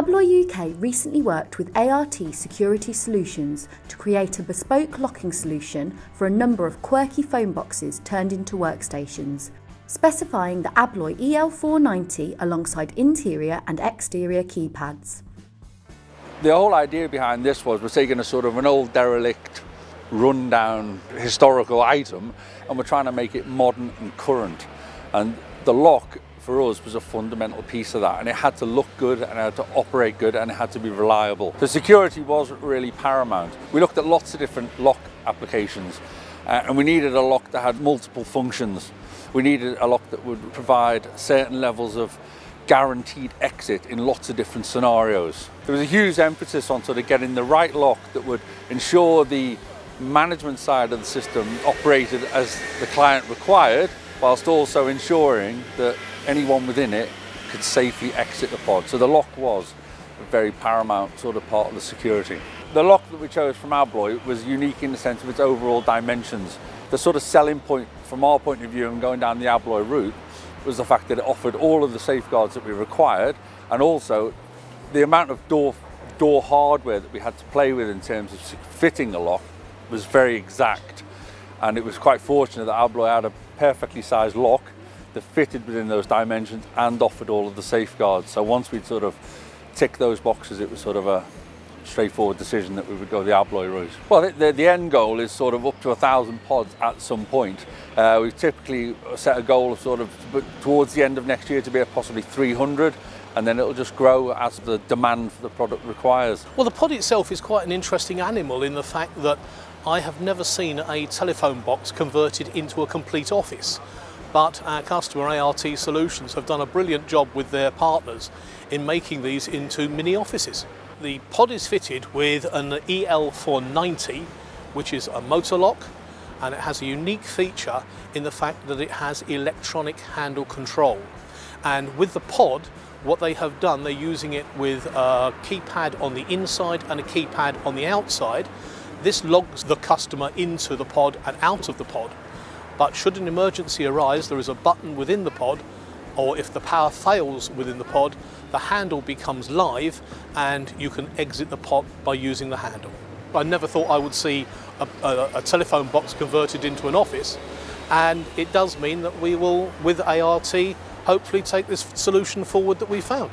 Abloy UK recently worked with ART Security Solutions to create a bespoke locking solution for a number of quirky phone boxes turned into workstations, specifying the Abloy EL490 alongside interior and exterior keypads. The whole idea behind this was we're taking a sort of an old derelict, run-down historical item and we're trying to make it modern and current. And the lock for us was a fundamental piece of that, and it had to look good and it had to operate good and it had to be reliable. The security was really paramount. We looked at lots of different lock applications and we needed a lock that had multiple functions. We needed a lock that would provide certain levels of guaranteed exit in lots of different scenarios. There was a huge emphasis on sort of getting the right lock that would ensure the management side of the system operated as the client required, whilst also ensuring that anyone within it could safely exit the pod. So the lock was a very paramount sort of part of the security. The lock that we chose from Abloy was unique in the sense of its overall dimensions. The sort of selling point from our point of view and going down the Abloy route was the fact that it offered all of the safeguards that we required, and also the amount of door hardware that we had to play with in terms of fitting the lock was very exact. And it was quite fortunate that Abloy had a perfectly sized lock that fitted within those dimensions and offered all of the safeguards. So once we'd sort of ticked those boxes, it was sort of a straightforward decision that we would go the Abloy route. Well, the end goal is sort of up to 1,000 pods at some point. We've typically set a goal of sort of towards the end of next year to be at possibly 300, and then it'll just grow as the demand for the product requires. Well, the pod itself is quite an interesting animal in the fact that I have never seen a telephone box converted into a complete office. But our customer ART Solutions have done a brilliant job with their partners in making these into mini offices. The pod is fitted with an EL490, which is a motor lock, and it has a unique feature in the fact that it has electronic handle control. And with the pod, what they have done, they're using it with a keypad on the inside and a keypad on the outside. This logs the customer into the pod and out of the pod. But should an emergency arise, there is a button within the pod, or if the power fails within the pod, the handle becomes live and you can exit the pod by using the handle. I never thought I would see a telephone box converted into an office, and it does mean that we will, with ART, hopefully take this solution forward that we found.